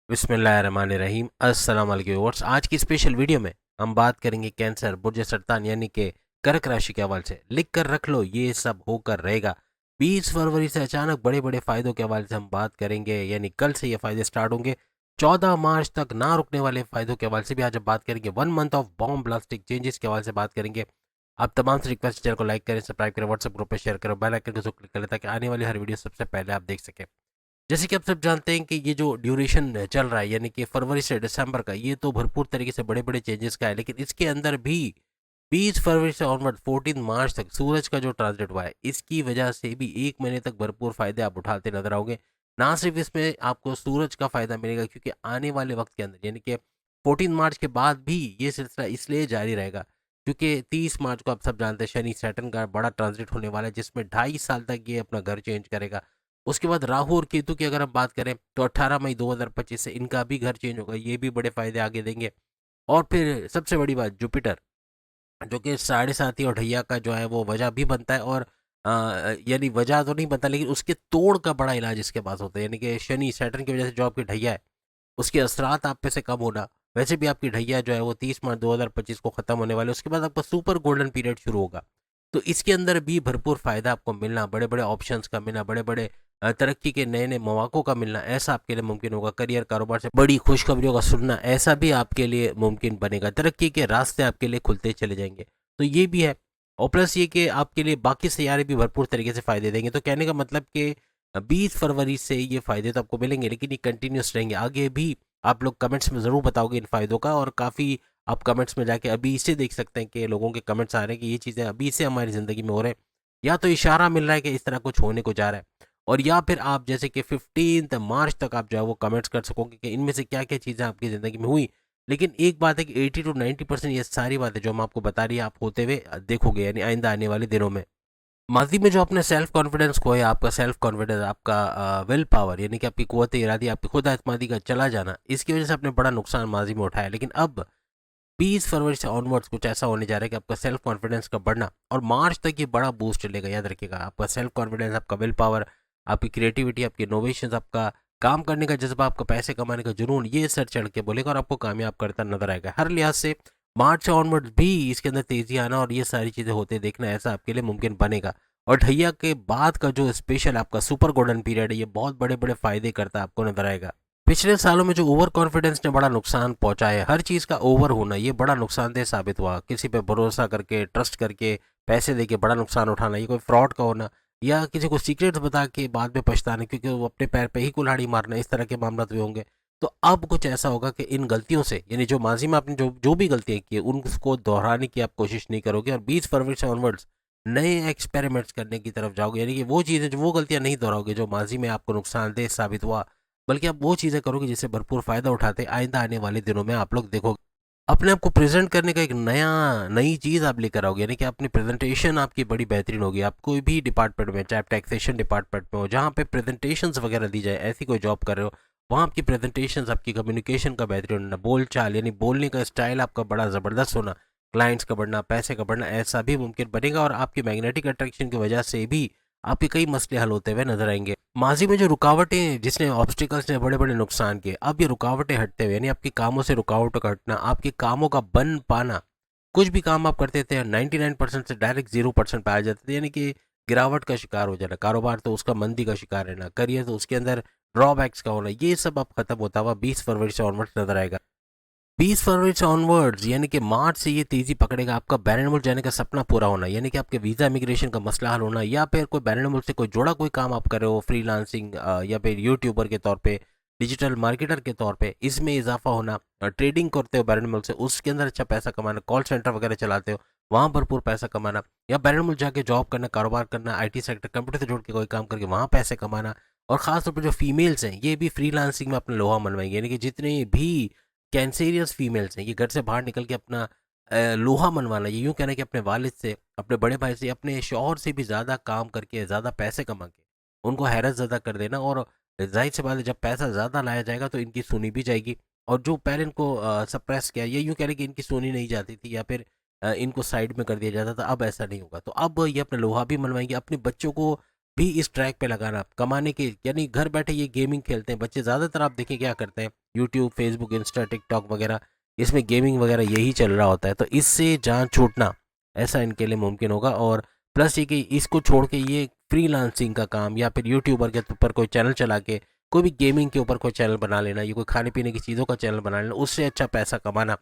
बिस्मिल्लाहिर्रहमानिर्रहीम। अस्सलाम वालेकुम व्यूअर्स। आज की स्पेशल वीडियो में हम बात करेंगे कैंसर, बुर्ज सरतान यानी कि कर्क राशि के हवाले से। लिख कर रख लो, ये सब होकर रहेगा। 20 फरवरी से अचानक बड़े बड़े फायदों के हवाले से हम बात करेंगे, यानी कल से ये फायदे स्टार्ट होंगे। 14 मार्च तक ना रुकने वाले फायदों के हवाले से भी आज हम बात करेंगे। 1 मंथ ऑफ बॉम्ब ब्लास्टिक चेंजेस के हवाले से बात करेंगे। आप तमाम से रिक्वेस्ट, चैनल को लाइक करें, सब्सक्राइब करें, व्हाट्सएप ग्रुप पर शेयर करें, बेल आइकन को क्लिक करें ताकि आने वाली हर वीडियो सबसे पहले आप देख सकें। जैसे कि आप सब जानते हैं कि ये जो ड्यूरेशन चल रहा है, यानी कि फरवरी से दिसंबर का, ये तो भरपूर तरीके से बड़े बड़े चेंजेस का है। लेकिन इसके अंदर भी 20 फरवरी से ऑनवर्ड 14 मार्च तक सूरज का जो ट्रांजिट हुआ है, इसकी वजह से भी 1 महीने तक भरपूर फायदे आप उठाते नजर आओगे। ना सिर्फ इसमें आपको सूरज का फायदा मिलेगा, क्योंकि आने वाले वक्त के अंदर यानी कि 14 मार्च के बाद भी ये सिलसिला इसलिए जारी रहेगा क्योंकि 30 मार्च को आप सब जानते हैं शनि सैटर्न का बड़ा ट्रांजिट होने वाला है, जिसमें 2.5 साल तक ये अपना घर चेंज करेगा। उसके बाद राहु और केतु की अगर हम बात करें तो 18 मई 2025 से इनका भी घर चेंज होगा, ये भी बड़े फायदे आगे देंगे। और फिर सबसे बड़ी बात, जुपिटर जो कि साढ़े साथी और ढैया का जो है वो वजह भी बनता है, और यानी वजह तो नहीं बनता लेकिन उसके तोड़ का बड़ा इलाज इसके पास होता है। यानी कि शनि सैटर्न की वजह से जो आपकी ढैया है उसके असरात आप पे से कम होना। वैसे भी आपकी ढैया जो है वो 30 मार्च 2025 को खत्म होने वाले, उसके बाद आपका सुपर गोल्डन पीरियड शुरू होगा। तो इसके अंदर भी भरपूर फायदा आपको मिलना, बड़े बड़े ऑप्शंस का मिलना, बड़े बड़े तरक्की के नए नए मौक़ों का मिलना, ऐसा आपके लिए मुमकिन होगा। करियर कारोबार से बड़ी खुशखबरियों का सुनना, ऐसा भी आपके लिए मुमकिन बनेगा। तरक्की के रास्ते आपके लिए खुलते चले जाएंगे। तो ये भी है। और प्लस ये कि आपके लिए बाकी सियारे भी भरपूर तरीके से फ़ायदे देंगे। तो कहने का मतलब कि 20 फरवरी से ये फ़ायदे तो आपको मिलेंगे, लेकिन ये कंटिन्यूस रहेंगे आगे भी। आप लोग कमेंट्स में ज़रूर बताओगे इन फ़ायदों का, और काफ़ी आप कमेंट्स में जाके अभी इसे देख सकते हैं कि लोगों के कमेंट्स आ रहे हैं कि ये चीज़ें अभी से हमारी ज़िंदगी में हो रहे हैं, या तो इशारा मिल रहा है कि इस तरह कुछ होने को जा रहा है। और या फिर आप जैसे कि 15 मार्च तक आप जो है वो कमेंट्स कर सकोगे कि इनमें से क्या क्या चीज़ें आपकी ज़िंदगी में हुई। लेकिन एक बात है कि 80 to 90% ये सारी बातें जो हम आपको बता रही है आप होते हुए देखोगे, यानी आइंदा आने वाले दिनों में। माजी में जो अपने सेल्फ कॉन्फिडेंस को है, आपका सेल्फ कॉन्फिडेंस, आपका विल पावर, यानी कि आपकी कुव्वत इरादी, आपकी खुद एतमादी का चला जाना, इसकी वजह से आपने बड़ा नुकसान माजी में उठाया। लेकिन अब 20 फरवरी से ऑनवर्ड्स कुछ ऐसा होने जा रहा है कि आपका सेल्फ कॉन्फिडेंस का बढ़ना, और मार्च तक ये बड़ा बूस्ट चलेगा। याद रखिएगा, आपका सेल्फ कॉन्फिडेंस, आपका विल पावर, आपकी क्रिएटिविटी, आपकी इनोवेशन, आपका काम करने का जज्बा, आपका पैसे कमाने का जुनून, ये सर चढ़ के बोलेगा और आपको कामयाब करता नजर आएगा हर लिहाज से। मार्च से ऑनवर्ड्स भी इसके अंदर तेजी आना और ये सारी चीज़ें होते देखना, ऐसा आपके लिए मुमकिन बनेगा। और ढैया के बाद का जो स्पेशल आपका सुपर गोल्डन पीरियड है, ये बहुत बड़े बड़े फायदे करता आपको नजर आएगा। पिछले सालों में जो ओवर कॉन्फिडेंस ने बड़ा नुकसान पहुंचा है, हर चीज़ का ओवर होना, ये बड़ा नुकसानदेह साबित हुआ। किसी पे भरोसा करके, ट्रस्ट करके, पैसे देके बड़ा नुकसान उठाना, ये कोई फ्रॉड का होना, या किसी को सीक्रेट्स बता के बाद में पछताना क्योंकि वो अपने पैर पे ही कुल्हाड़ी मारना, इस तरह के मामला भी होंगे। तो अब कुछ ऐसा होगा कि इन गलतियों से, यानी जो माजी में आपने जो जो भी गलतियां की उनको दोहराने की आप कोशिश नहीं करोगे, और 20 फरवरी से ऑनवर्ड्स नए एक्सपेरिमेंट्स करने की तरफ जाओगे। यानी कि वो चीज़ें, जो वो गलतियां नहीं दोहराओगे जो माजी में आपको नुकसानदेह साबित हुआ, बल्कि आप वो चीज़ें करोगे जिससे भरपूर फ़ायदा उठाते आइंदा आने वाले दिनों में आप लोग देखोगे। अपने आप को प्रेज़ेंट करने का एक नई चीज़ आप लेकर आओगे, यानी कि अपनी प्रेज़ेंटेशन आपकी बड़ी बेहतरीन होगी। आप कोई भी डिपार्टमेंट में, चाहे आप टैक्सेशन डिपार्टमेंट में हो, जहाँ पे प्रेज़ेंटेशंस वगैरह दी जाए, ऐसी कोई जॉब कर रहे हो, वहाँ आपकी प्रेज़ेंटेशंस, आपकी कम्युनिकेशन का बेहतरीन होना, बोल-चाल यानी बोलने का स्टाइल आपका बड़ा ज़बरदस्त होना, क्लाइंट्स का बढ़ना, पैसे का बढ़ना, ऐसा भी मुमकिन बनेगा। और आपकी मैग्नेटिक अट्रैक्शन की वजह से भी आपके कई मसले हल होते हुए नज़र आएँगे। माजी में जो रुकावटें, जिसने ऑब्स्टिकल्स ने बड़े बड़े नुकसान किए, अब ये रुकावटें हटते हुए, यानी आपके कामों से रुकावटों का हटना, आपके कामों का बन पाना। कुछ भी काम आप करते थे 99% से डायरेक्ट 0% पे आ जाते थे, यानी कि गिरावट का शिकार हो जाना, कारोबार तो उसका मंदी का शिकार रहना, करियर तो उसके अंदर ड्रॉबैक्स का होना, ये सब अब खत्म होता हुआ 20 फरवरी से ऑनवर्ड्स नजर आएगा। 20 फरवरी से ऑनवर्ड्स यानी कि मार्च से ये तेजी पकड़ेगा आपका बैरन मुल्क जाने का सपना पूरा होना, यानी कि आपके वीज़ा इमिग्रेशन का मसला हल होना, या फिर कोई बैरन मुल्क से कोई जुड़ा कोई काम आप कर रहे हो, फ्रीलांसिंग या फिर यूट्यूबर के तौर पे, डिजिटल मार्केटर के तौर पे, इसमें इजाफा होना। ट्रेडिंग करते हो बैरन मुल्क से, उसके अंदर अच्छा पैसा कमाना, कॉल सेंटर वगैरह चलाते हो, वहाँ भरपूर पैसा कमाना, या बैरन मुल्क जाके जॉब करना, कारोबार करना, IT सेक्टर, कंप्यूटर से जुड़ के कोई काम करके वहाँ पैसे कमाना। और ख़ासतौर पर जो फीमेल्स हैं, ये भी फ्रीलांसिंग में अपना लोहा मनवाएंगे, यानी कि जितने भी कैंसेरियस फीमेल्स हैं, ये घर से बाहर निकल के अपना लोहा मनवाना, ये यूँ कहना है कि अपने वालिद से, अपने बड़े भाई से, अपने शौहर से भी ज़्यादा काम करके, ज़्यादा पैसे कमा के उनको हैरत ज़्यादा कर देना। और जाहिर सी बात है, जब पैसा ज़्यादा लाया जाएगा तो इनकी सुनी भी जाएगी। और जो पहले इनको सप्रेस किया, ये यूँ कह रहे कि इनकी सुनी नहीं जाती थी, या फिर इनको साइड में कर दिया जाता था, अब ऐसा नहीं होगा। तो अब ये अपना लोहा भी मनवाएंगे, अपने बच्चों को भी इस ट्रैक पे लगाना कमाने के, यानी घर बैठे ये गेमिंग खेलते हैं बच्चे ज़्यादातर, आप देखिए क्या करते हैं, यूट्यूब, फेसबुक, इंस्टा, टिकटॉक वगैरह, इसमें गेमिंग वगैरह यही चल रहा होता है। तो इससे जान छूटना ऐसा इनके लिए मुमकिन होगा। और प्लस ये कि इसको छोड़ के ये फ्रीलांसिंग का काम या फिर यूट्यूबर के ऊपर कोई चैनल चला के कोई भी गेमिंग के ऊपर कोई चैनल बना लेना, या कोई खाने पीने की चीज़ों का चैनल बना लेना, उससे अच्छा पैसा कमाना।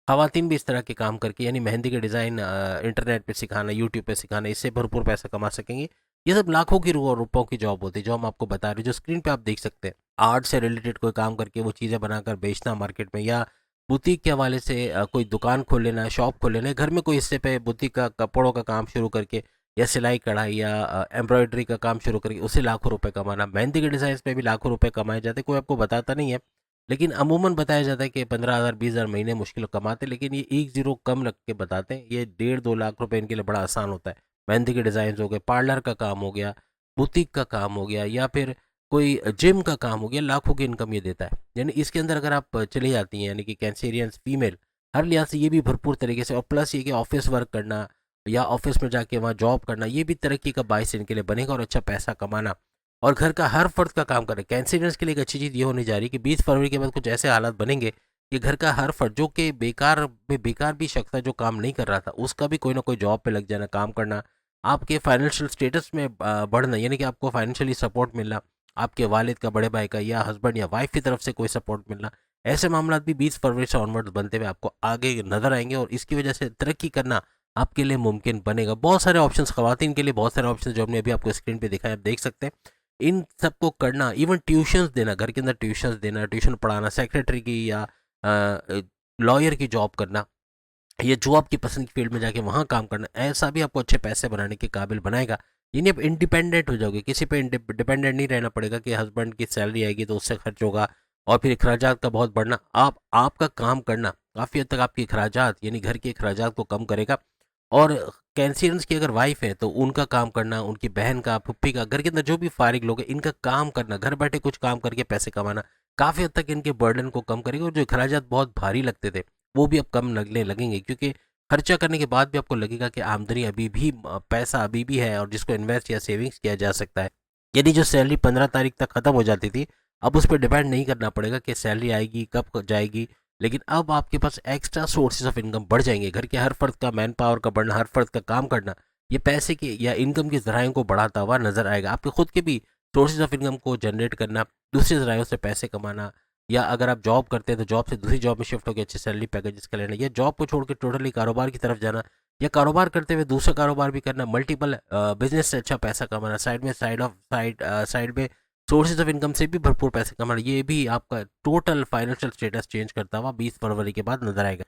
ख़वातीन भी इस तरह के काम करके, यानी मेहंदी के डिज़ाइन इंटरनेट पे सिखाना, यूट्यूब पे सिखाना, इससे भरपूर पैसा कमा सकेंगे। ये सब लाखों की रुपयों की जॉब होती है, जो हम आपको बता रहे हैं, जो स्क्रीन पे आप देख सकते हैं। आर्ट से रिलेटेड कोई काम करके वो चीज़ें बनाकर बेचना मार्केट में, या बुटीक के हवाले से कोई दुकान खोल लेना है, शॉप खोल लेना है, घर में कोई हिस्से पे बुटीक का कपड़ों का काम शुरू करके, या सिलाई कढ़ाई या एम्ब्रॉयडरी का काम शुरू करके उससे लाखों रुपए कमाना। मेहंदी के डिज़ाइन पे भी लाखों रुपए कमाए जाते हैं, कोई आपको बताता नहीं है, लेकिन अमूमन बताया जाता है कि 15,000 20,000 महीने मुश्किल कमाते हैं, लेकिन ये एक ज़ीरो कम रख के बताते हैं। ये 1.5-2 लाख रुपए इनके लिए बड़ा आसान होता है। मेहंदी के डिज़ाइन हो गए, पार्लर का काम हो गया, बुटीक का काम हो गया, या फिर कोई जिम का काम हो गया, लाखों की इनकम ये देता है। यानी इसके अंदर अगर आप चली जाती हैं, यानी कि कैंसेरियंस फीमेल, हर लिहाज से ये भी भरपूर तरीके से, और प्लस ये कि ऑफिस वर्क करना या ऑफिस में जाके वहाँ जॉब करना, ये भी तरक्की का बायस इनके लिए बनेगा, और अच्छा पैसा कमाना और घर का हर फर्द का काम करें। कैंसिलियंस के लिए एक अच्छी चीज़ ये होनी जा रही है कि 20 फरवरी के बाद कुछ ऐसे हालात बनेंगे कि घर का हर फर्द, जो कि बेकार भी शख्स था, जो काम नहीं कर रहा था, उसका भी कोई ना कोई जॉब पे लग जाना, काम करना, आपके फाइनेंशियल स्टेटस में बढ़ना, यानी कि आपको फाइनेंशियली सपोर्ट मिलना, आपके वालिद का, बड़े भाई का, या हस्बैंड या वाइफ की तरफ से कोई सपोर्ट मिलना, ऐसे मामला भी 20 फरवरी से ऑनवर्ड्स बनते हुए आपको आगे नजर आएंगे, और इसकी वजह से तरक्की करना आपके लिए मुमकिन बनेगा। बहुत सारे ऑप्शंस खवातीन के लिए, बहुत सारे ऑप्शंस जो हमने अभी आपको स्क्रीन पे दिखाया, आप देख सकते हैं। इन सबको करना, इवन ट्यूशन्स देना, घर के अंदर ट्यूशन्स देना, ट्यूशन पढ़ाना, सेक्रेटरी की या लॉयर की जॉब करना, या जो आपकी पसंद की फील्ड में जाके वहाँ काम करना, ऐसा भी आपको अच्छे पैसे बनाने के काबिल बनाएगा। यानी आप इंडिपेंडेंट हो जाओगे, किसी पे डिपेंडेंट नहीं रहना पड़ेगा कि हस्बैंड की सैलरी आएगी तो उससे खर्च होगा, और फिर अखराजात का बहुत बढ़ना। आप आपका काम करना काफ़ी हद तक आपके अखराजात, यानी घर के अखराजात को कम करेगा। और कैंसियंस की अगर वाइफ है तो उनका काम करना, उनकी बहन का, फुप्पी का, घर के अंदर जो भी फारिग लोग हैं, इनका काम करना, घर बैठे कुछ काम करके पैसे कमाना, काफ़ी हद तक इनके बर्डन को कम करेगा। और जो अखराजात बहुत भारी लगते थे वो भी अब कम लगने लगेंगे, क्योंकि खर्चा करने के बाद भी आपको लगेगा कि आमदनी अभी भी, पैसा अभी भी है, और जिसको इन्वेस्ट या सेविंग्स किया जा सकता है। यदि जो सैलरी 15 तारीख तक ख़त्म हो जाती थी, अब उस पर डिपेंड नहीं करना पड़ेगा कि सैलरी आएगी कब जाएगी, लेकिन अब आपके पास एक्स्ट्रा सोर्सेज ऑफ इनकम बढ़ जाएंगे। घर के हर फर्द का मैन पावर का बढ़ना, हर फर्द का काम करना, ये पैसे के या इनकम के ज़रायों को बढ़ाता हुआ नजर आएगा। आपके खुद के भी सोर्सेज ऑफ इनकम को जनरेट करना, दूसरे ज़रायों से पैसे कमाना, या अगर आप जॉब करते हैं तो जॉब से दूसरी जॉब में शिफ्ट होकर अच्छे सैलरी पैकेजेस का लेना, या जॉब को छोड़ के टोटली कारोबार की तरफ जाना, या कारोबार करते हुए दूसरा कारोबार भी करना, मल्टीपल बिजनेस से अच्छा पैसा कमाना, साइड में साइड में सोर्सेज ऑफ इनकम से भी भरपूर पैसे कमाना, ये भी आपका टोटल फाइनेंशियल स्टेटस चेंज करता हुआ 20 फरवरी के बाद नजर आएगा।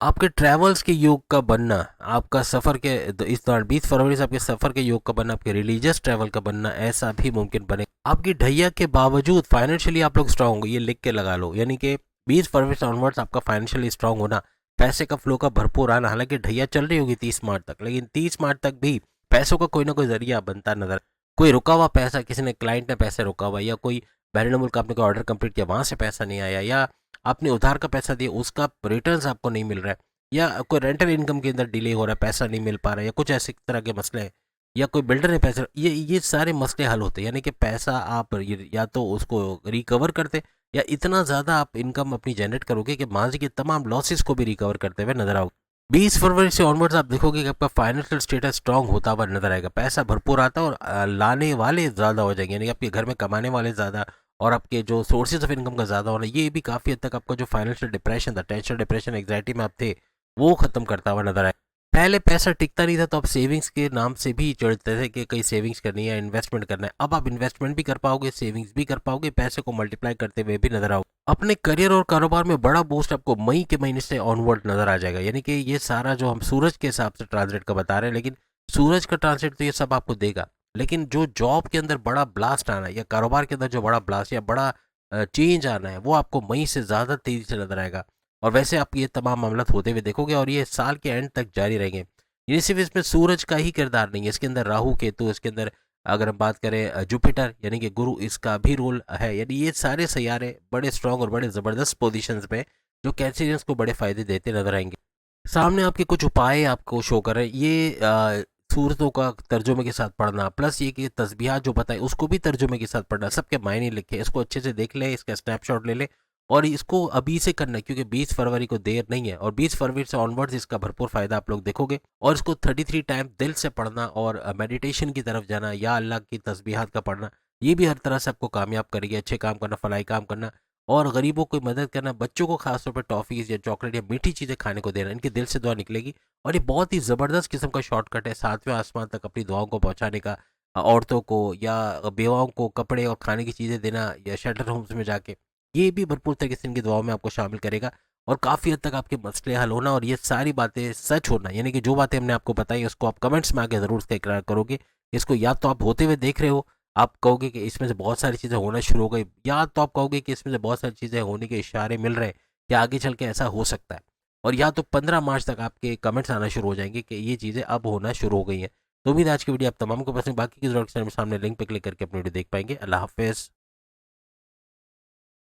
आपके ट्रैवल्स के योग का बनना, आपका सफ़र के इस दौरान 20 फरवरी से आपके सफ़र के योग का बनना, आपके रिलीजियस ट्रैवल का बनना, ऐसा भी मुमकिन बने। आपकी ढैया के बावजूद फाइनेंशियली आप लोग स्ट्रांग होंगे, ये लिख के लगा लो। यानी कि 20 फरवरी से ऑनवर्ड्स आपका फाइनेंशियली स्ट्रांग होना, पैसे का फ्लो का भरपूर आना। हालांकि ढैया चल रही होगी 30 मार्च तक, लेकिन 30 मार्च तक भी पैसों का कोई ना कोई जरिया बनता नजर, कोई रुका हुआ पैसा, किसी ने क्लाइंट ने पैसे रुका हुआ, या कोई बैरून मुल्क आपने कोई ऑर्डर कंप्लीट किया वहाँ से पैसा नहीं आया, या आपने उधार का पैसा दिया उसका रिटर्न्स आपको नहीं मिल रहा है, या कोई रेंटल इनकम के अंदर डिले हो रहा है, पैसा नहीं मिल पा रहा है, या कुछ ऐसे तरह के मसले हैं, या कोई बिल्डर ने पैसा, ये सारे मसले हल होते हैं। यानी कि पैसा आप या तो उसको रिकवर करते, या इतना ज़्यादा आप इनकम अपनी जनरेट करोगे कि माजी के तमाम लॉसेस को भी रिकवर करते हुए नजर आओगे। 20 फरवरी से ऑनवर्ड्स आप देखोगे कि आपका फाइनेंशियल स्टेटस स्ट्रांग होता हुआ नजर आएगा, पैसा भरपूर आता है, और लाने वाले ज़्यादा हो जाएंगे, यानी आपके घर में कमाने वाले ज़्यादा, और आपके जो सोर्सेज ऑफ इनकम का ज़्यादा होना, ये भी काफ़ी हद तक आपका जो फाइनेंशियल डिप्रेशन था, टेंशन, डिप्रेशन, एग्जाइटी में आप थे, वो ख़त्म करता हुआ नजर आए। पहले पैसा टिकता नहीं था तो आप सेविंग्स के नाम से भी चढ़ते थे कि कहीं सेविंग्स करनी है, इन्वेस्टमेंट करना है। अब आप इन्वेस्टमेंट भी कर पाओगे, सेविंग्स भी कर पाओगे, पैसे को मल्टीप्लाई करते हुए भी नजर आओगे। अपने करियर और कारोबार में बड़ा बूस्ट आपको मई के महीने से ऑनवर्ड नजर आ जाएगा। यानी कि ये सारा जो हम सूरज के हिसाब से ट्रांसलेट का बता रहे हैं, लेकिन सूरज का ट्रांसलेट तो ये सब आपको देगा, लेकिन जो जॉब के अंदर बड़ा ब्लास्ट आना है, या कारोबार के अंदर जो बड़ा ब्लास्ट या बड़ा चेंज आना है, वो आपको मई से ज़्यादा तेज़ी से नजर आएगा। और वैसे आप ये तमाम मामला होते हुए देखोगे, और ये साल के एंड तक जारी रहेंगे। ये सिर्फ इसमें सूरज का ही किरदार नहीं है, इसके अंदर राहु केतु, इसके अंदर अगर हम बात करें जुपिटर यानी कि गुरु, इसका भी रोल है। यानी ये सारे सैयारे बड़े स्ट्रांग और बड़े ज़बरदस्त पोजीशंस पे, जो कैंसिलियंस को बड़े फायदे देते नजर आएंगे। सामने आपके कुछ उपाय आपको शो कर रहे हैं। ये सूरतों का तर्जुमे के साथ पढ़ना, प्लस ये कि तस्बीहात जो बताए उसको भी तर्जुमे के साथ पढ़ना, सबके मायने लिखे, इसको अच्छे से देख लें, इसका स्नैपशॉट ले लें और इसको अभी से करना है क्योंकि 20 फरवरी को देर नहीं है और 20 फरवरी से ऑनवर्ड्स इसका भरपूर फ़ायदा आप लोग देखोगे। और इसको 33 टाइम दिल से पढ़ना और मेडिटेशन की तरफ जाना या अल्लाह की तस्बीहात का पढ़ना, ये भी हर तरह से आपको कामयाब करेगी। अच्छे काम करना, फलाही काम करना और गरीबों की मदद करना, बच्चों को खासतौर पर टॉफ़ीज़ या चॉकलेट या मीठी चीज़ें खाने को देना, इनके दिल से दुआ निकलेगी। और ये बहुत ही ज़बरदस्त किस्म का शॉर्टकट है सातवें आसमान तक अपनी दुआओं को पहुंचाने का। औरतों को या बेवाओं को कपड़े और खाने की चीज़ें देना या शेल्टर होम्स में जाके, ये भी भरपूर तरीके से इनकी दुआओं में आपको शामिल करेगा और काफ़ी हद तक आपके मसले हल होना और ये सारी बातें सच होना, यानी कि जो बातें हमने आपको बताई उसको आप कमेंट्स में आके ज़रूर उसका इकरार करोगे। इसको या तो आप होते हुए देख रहे हो, आप कहोगे कि इसमें से बहुत सारी चीज़ें होना शुरू हो गई, या तो आप कहोगे कि इसमें से बहुत सारी चीज़ें होने के इशारे मिल रहे हैं कि आगे चल के ऐसा हो सकता है। और या तो 15 मार्च तक आपके कमेंट्स आना शुरू हो जाएंगे कि ये चीज़ें अब होना शुरू हो गई हैं। तो उम्मीद है आज की वीडियो आप तमाम को पसंद, बाकी की ज़रूरत सामने लिंक पे क्लिक करके अपनी वीडियो देख पाएंगे। अल्लाह हाफ़िज़।